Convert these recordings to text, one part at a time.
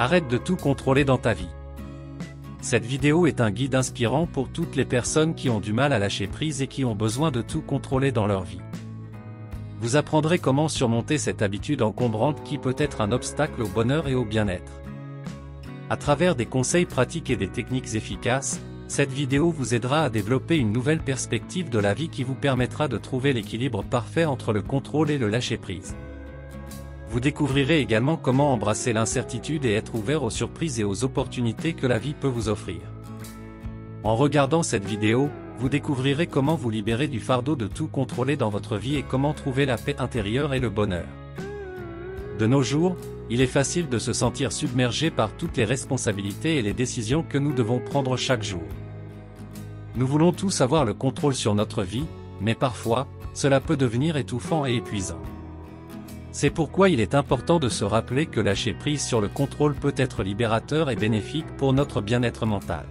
Arrête de tout contrôler dans ta vie. Cette vidéo est un guide inspirant pour toutes les personnes qui ont du mal à lâcher prise et qui ont besoin de tout contrôler dans leur vie. Vous apprendrez comment surmonter cette habitude encombrante qui peut être un obstacle au bonheur et au bien-être. À travers des conseils pratiques et des techniques efficaces, cette vidéo vous aidera à développer une nouvelle perspective de la vie qui vous permettra de trouver l'équilibre parfait entre le contrôle et le lâcher-prise. Vous découvrirez également comment embrasser l'incertitude et être ouvert aux surprises et aux opportunités que la vie peut vous offrir. En regardant cette vidéo, vous découvrirez comment vous libérer du fardeau de tout contrôler dans votre vie et comment trouver la paix intérieure et le bonheur. De nos jours, il est facile de se sentir submergé par toutes les responsabilités et les décisions que nous devons prendre chaque jour. Nous voulons tous avoir le contrôle sur notre vie, mais parfois, cela peut devenir étouffant et épuisant. C'est pourquoi il est important de se rappeler que lâcher prise sur le contrôle peut être libérateur et bénéfique pour notre bien-être mental.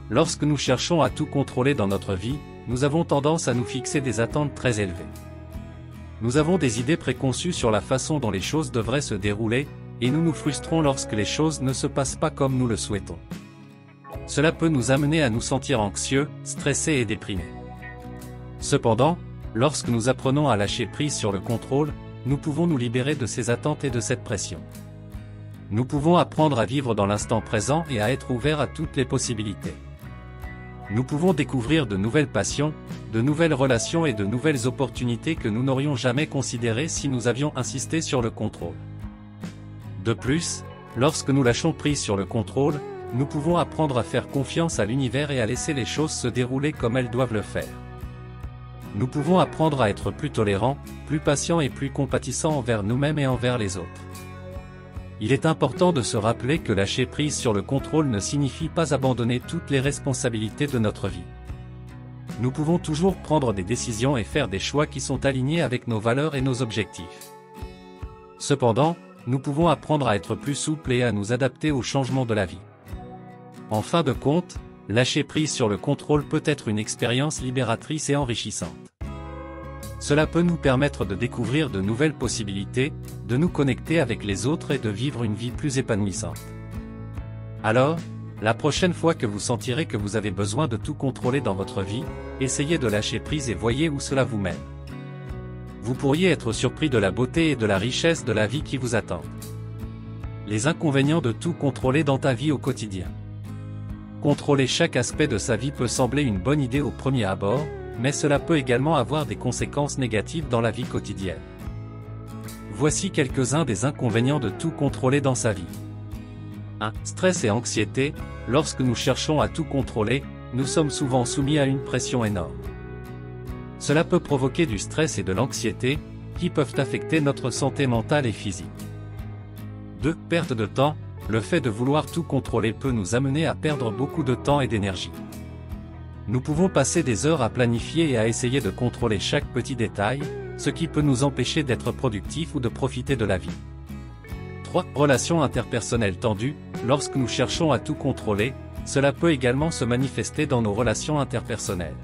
Lorsque nous cherchons à tout contrôler dans notre vie, nous avons tendance à nous fixer des attentes très élevées. Nous avons des idées préconçues sur la façon dont les choses devraient se dérouler, et nous nous frustrons lorsque les choses ne se passent pas comme nous le souhaitons. Cela peut nous amener à nous sentir anxieux, stressés et déprimés. Cependant, lorsque nous apprenons à lâcher prise sur le contrôle, nous pouvons nous libérer de ces attentes et de cette pression. Nous pouvons apprendre à vivre dans l'instant présent et à être ouverts à toutes les possibilités. Nous pouvons découvrir de nouvelles passions, de nouvelles relations et de nouvelles opportunités que nous n'aurions jamais considérées si nous avions insisté sur le contrôle. De plus, lorsque nous lâchons prise sur le contrôle, nous pouvons apprendre à faire confiance à l'univers et à laisser les choses se dérouler comme elles doivent le faire. Nous pouvons apprendre à être plus tolérants, plus patients et plus compatissants envers nous-mêmes et envers les autres. Il est important de se rappeler que lâcher prise sur le contrôle ne signifie pas abandonner toutes les responsabilités de notre vie. Nous pouvons toujours prendre des décisions et faire des choix qui sont alignés avec nos valeurs et nos objectifs. Cependant, nous pouvons apprendre à être plus souples et à nous adapter aux changements de la vie. En fin de compte, lâcher prise sur le contrôle peut être une expérience libératrice et enrichissante. Cela peut nous permettre de découvrir de nouvelles possibilités, de nous connecter avec les autres et de vivre une vie plus épanouissante. Alors, la prochaine fois que vous sentirez que vous avez besoin de tout contrôler dans votre vie, essayez de lâcher prise et voyez où cela vous mène. Vous pourriez être surpris de la beauté et de la richesse de la vie qui vous attendent. Les inconvénients de tout contrôler dans ta vie au quotidien. Contrôler chaque aspect de sa vie peut sembler une bonne idée au premier abord, mais cela peut également avoir des conséquences négatives dans la vie quotidienne. Voici quelques-uns des inconvénients de tout contrôler dans sa vie. 1. Stress et anxiété. Lorsque nous cherchons à tout contrôler, nous sommes souvent soumis à une pression énorme. Cela peut provoquer du stress et de l'anxiété, qui peuvent affecter notre santé mentale et physique. 2. Perte de temps. Le fait de vouloir tout contrôler peut nous amener à perdre beaucoup de temps et d'énergie. Nous pouvons passer des heures à planifier et à essayer de contrôler chaque petit détail, ce qui peut nous empêcher d'être productifs ou de profiter de la vie. 3. Relations interpersonnelles tendues. Lorsque nous cherchons à tout contrôler, cela peut également se manifester dans nos relations interpersonnelles.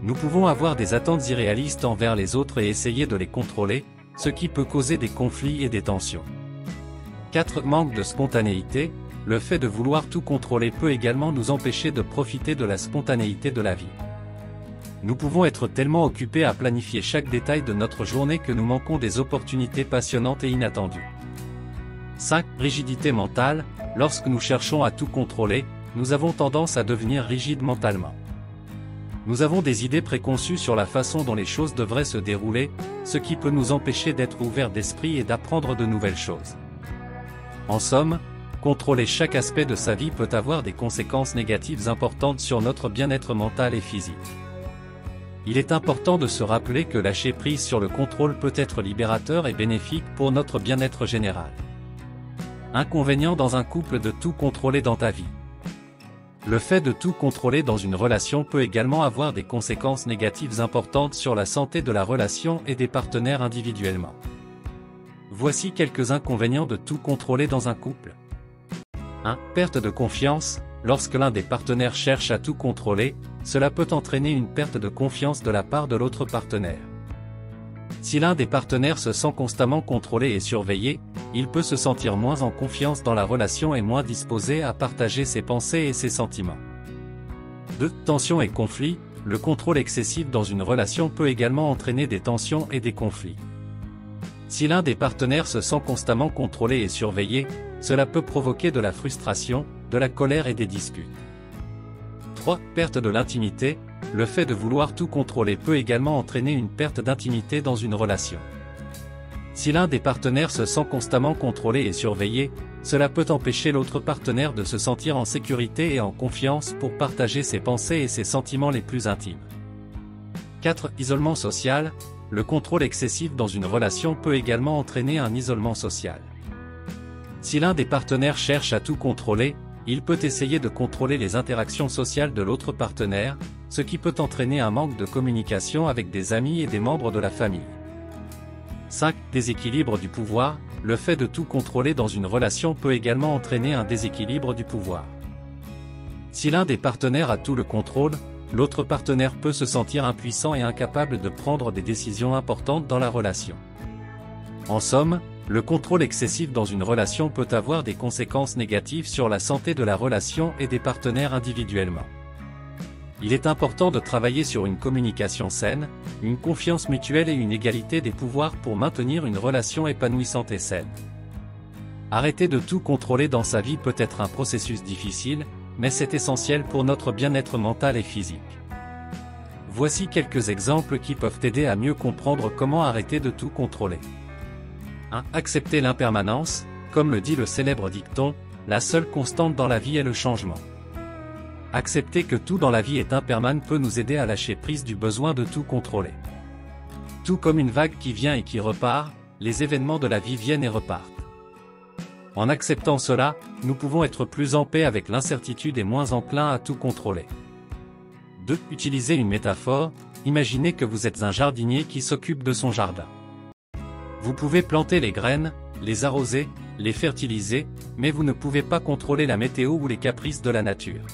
Nous pouvons avoir des attentes irréalistes envers les autres et essayer de les contrôler, ce qui peut causer des conflits et des tensions. 4. Manque de spontanéité. Le fait de vouloir tout contrôler peut également nous empêcher de profiter de la spontanéité de la vie. Nous pouvons être tellement occupés à planifier chaque détail de notre journée que nous manquons des opportunités passionnantes et inattendues. 5. Rigidité mentale. Lorsque nous cherchons à tout contrôler, nous avons tendance à devenir rigides mentalement. Nous avons des idées préconçues sur la façon dont les choses devraient se dérouler, ce qui peut nous empêcher d'être ouverts d'esprit et d'apprendre de nouvelles choses. En somme, contrôler chaque aspect de sa vie peut avoir des conséquences négatives importantes sur notre bien-être mental et physique. Il est important de se rappeler que lâcher prise sur le contrôle peut être libérateur et bénéfique pour notre bien-être général. Inconvénient dans un couple de tout contrôler dans ta vie. Le fait de tout contrôler dans une relation peut également avoir des conséquences négatives importantes sur la santé de la relation et des partenaires individuellement. Voici quelques inconvénients de tout contrôler dans un couple. 1. Perte de confiance. Lorsque l'un des partenaires cherche à tout contrôler, cela peut entraîner une perte de confiance de la part de l'autre partenaire. Si l'un des partenaires se sent constamment contrôlé et surveillé, il peut se sentir moins en confiance dans la relation et moins disposé à partager ses pensées et ses sentiments. 2. Tensions et conflits. Le contrôle excessif dans une relation peut également entraîner des tensions et des conflits. Si l'un des partenaires se sent constamment contrôlé et surveillé, cela peut provoquer de la frustration, de la colère et des disputes. 3. Perte de l'intimité. Le fait de vouloir tout contrôler peut également entraîner une perte d'intimité dans une relation. Si l'un des partenaires se sent constamment contrôlé et surveillé, cela peut empêcher l'autre partenaire de se sentir en sécurité et en confiance pour partager ses pensées et ses sentiments les plus intimes. 4. Isolement social. Le contrôle excessif dans une relation peut également entraîner un isolement social. Si l'un des partenaires cherche à tout contrôler, il peut essayer de contrôler les interactions sociales de l'autre partenaire, ce qui peut entraîner un manque de communication avec des amis et des membres de la famille. 5. Déséquilibre du pouvoir. Le fait de tout contrôler dans une relation peut également entraîner un déséquilibre du pouvoir. Si l'un des partenaires a tout le contrôle, l'autre partenaire peut se sentir impuissant et incapable de prendre des décisions importantes dans la relation. En somme, le contrôle excessif dans une relation peut avoir des conséquences négatives sur la santé de la relation et des partenaires individuellement. Il est important de travailler sur une communication saine, une confiance mutuelle et une égalité des pouvoirs pour maintenir une relation épanouissante et saine. Arrêter de tout contrôler dans sa vie peut être un processus difficile, mais c'est essentiel pour notre bien-être mental et physique. Voici quelques exemples qui peuvent t'aider à mieux comprendre comment arrêter de tout contrôler. 1. Accepter l'impermanence. Comme le dit le célèbre dicton, la seule constante dans la vie est le changement. Accepter que tout dans la vie est impermanent peut nous aider à lâcher prise du besoin de tout contrôler. Tout comme une vague qui vient et qui repart, les événements de la vie viennent et repartent. En acceptant cela, nous pouvons être plus en paix avec l'incertitude et moins enclins à tout contrôler. 2. Utiliser une métaphore. Imaginez que vous êtes un jardinier qui s'occupe de son jardin. Vous pouvez planter les graines, les arroser, les fertiliser, mais vous ne pouvez pas contrôler la météo ou les caprices de la nature.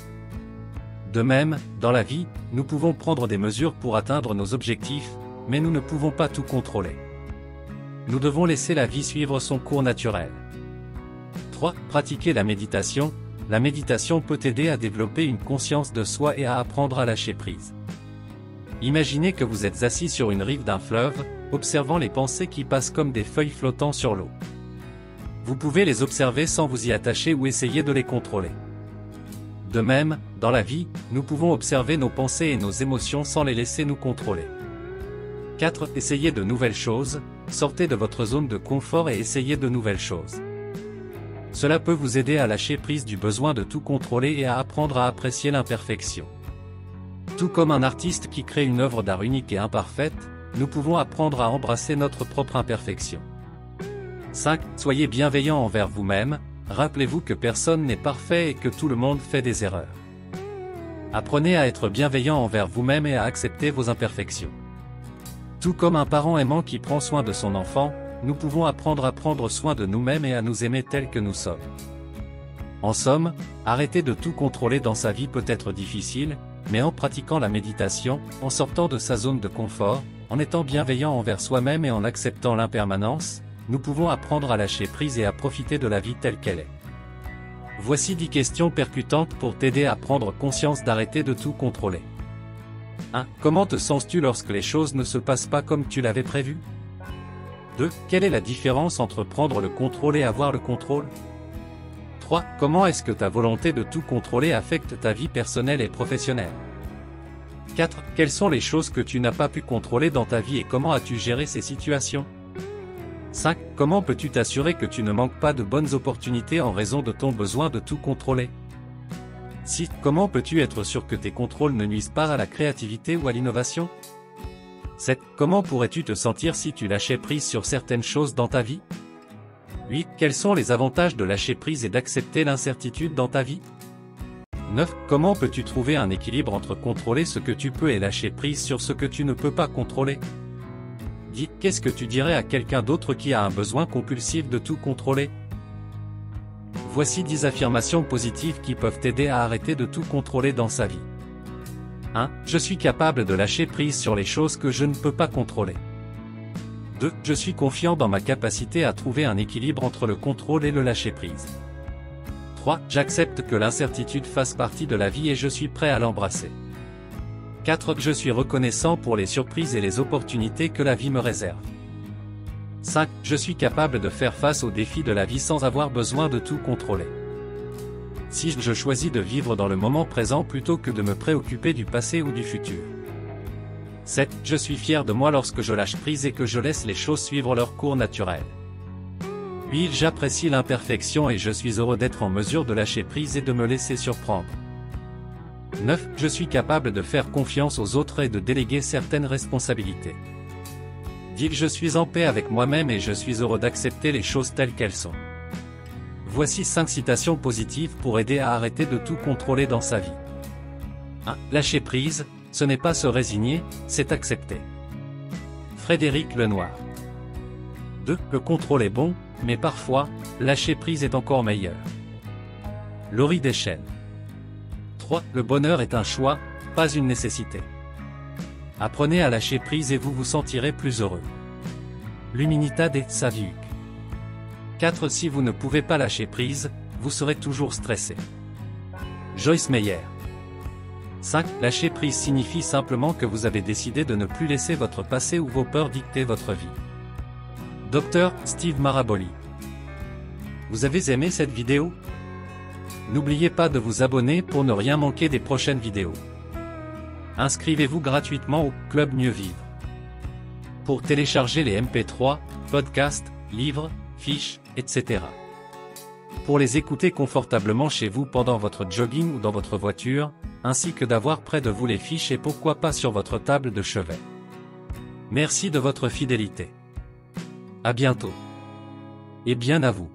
De même, dans la vie, nous pouvons prendre des mesures pour atteindre nos objectifs, mais nous ne pouvons pas tout contrôler. Nous devons laisser la vie suivre son cours naturel. 3. Pratiquer la méditation. La méditation peut aider à développer une conscience de soi et à apprendre à lâcher prise. Imaginez que vous êtes assis sur une rive d'un fleuve, observant les pensées qui passent comme des feuilles flottant sur l'eau. Vous pouvez les observer sans vous y attacher ou essayer de les contrôler. De même, dans la vie, nous pouvons observer nos pensées et nos émotions sans les laisser nous contrôler. 4. Essayez de nouvelles choses. Sortez de votre zone de confort et essayez de nouvelles choses. Cela peut vous aider à lâcher prise du besoin de tout contrôler et à apprendre à apprécier l'imperfection. Tout comme un artiste qui crée une œuvre d'art unique et imparfaite, nous pouvons apprendre à embrasser notre propre imperfection. 5. Soyez bienveillant envers vous-même. Rappelez-vous que personne n'est parfait et que tout le monde fait des erreurs. Apprenez à être bienveillant envers vous-même et à accepter vos imperfections. Tout comme un parent aimant qui prend soin de son enfant, nous pouvons apprendre à prendre soin de nous-mêmes et à nous aimer tels que nous sommes. En somme, arrêter de tout contrôler dans sa vie peut être difficile, mais en pratiquant la méditation, en sortant de sa zone de confort, en étant bienveillant envers soi-même et en acceptant l'impermanence, nous pouvons apprendre à lâcher prise et à profiter de la vie telle qu'elle est. Voici 10 questions percutantes pour t'aider à prendre conscience d'arrêter de tout contrôler. 1. Comment te sens-tu lorsque les choses ne se passent pas comme tu l'avais prévu? 2. Quelle est la différence entre prendre le contrôle et avoir le contrôle? 3. Comment est-ce que ta volonté de tout contrôler affecte ta vie personnelle et professionnelle? 4. Quelles sont les choses que tu n'as pas pu contrôler dans ta vie et comment as-tu géré ces situations? 5. Comment peux-tu t'assurer que tu ne manques pas de bonnes opportunités en raison de ton besoin de tout contrôler? 6. Comment peux-tu être sûr que tes contrôles ne nuisent pas à la créativité ou à l'innovation? 7. Comment pourrais-tu te sentir si tu lâchais prise sur certaines choses dans ta vie? 8. Quels sont les avantages de lâcher prise et d'accepter l'incertitude dans ta vie? 9. Comment peux-tu trouver un équilibre entre contrôler ce que tu peux et lâcher prise sur ce que tu ne peux pas contrôler? 10. Qu'est-ce que tu dirais à quelqu'un d'autre qui a un besoin compulsif de tout contrôler? Voici 10 affirmations positives qui peuvent t'aider à arrêter de tout contrôler dans sa vie. 1. Je suis capable de lâcher prise sur les choses que je ne peux pas contrôler. 2. Je suis confiant dans ma capacité à trouver un équilibre entre le contrôle et le lâcher-prise. 3. J'accepte que l'incertitude fasse partie de la vie et je suis prêt à l'embrasser. 4. Je suis reconnaissant pour les surprises et les opportunités que la vie me réserve. 5. Je suis capable de faire face aux défis de la vie sans avoir besoin de tout contrôler. 6. Je choisis de vivre dans le moment présent plutôt que de me préoccuper du passé ou du futur. 7. Je suis fier de moi lorsque je lâche prise et que je laisse les choses suivre leur cours naturel. 8. J'apprécie l'imperfection et je suis heureux d'être en mesure de lâcher prise et de me laisser surprendre. 9. Je suis capable de faire confiance aux autres et de déléguer certaines responsabilités. 10. Je suis en paix avec moi-même et je suis heureux d'accepter les choses telles qu'elles sont. Voici 5 citations positives pour aider à arrêter de tout contrôler dans sa vie. 1. Lâcher prise, ce n'est pas se résigner, c'est accepter. Frédéric Lenoir. 2. Le contrôle est bon, mais parfois, lâcher prise est encore meilleur. Laurie Deschênes. 3. Le bonheur est un choix, pas une nécessité. Apprenez à lâcher prise et vous vous sentirez plus heureux. L'Humanità de Saviuk. 4. Si vous ne pouvez pas lâcher prise, vous serez toujours stressé. Joyce Meyer. 5. Lâcher prise signifie simplement que vous avez décidé de ne plus laisser votre passé ou vos peurs dicter votre vie. Dr. Steve Maraboli. Vous avez aimé cette vidéo? N'oubliez pas de vous abonner pour ne rien manquer des prochaines vidéos. Inscrivez-vous gratuitement au Club Mieux Vivre. Pour télécharger les MP3, podcasts, livres, fiches, etc. Pour les écouter confortablement chez vous pendant votre jogging ou dans votre voiture, ainsi que d'avoir près de vous les fiches et pourquoi pas sur votre table de chevet. Merci de votre fidélité. À bientôt. Et bien à vous.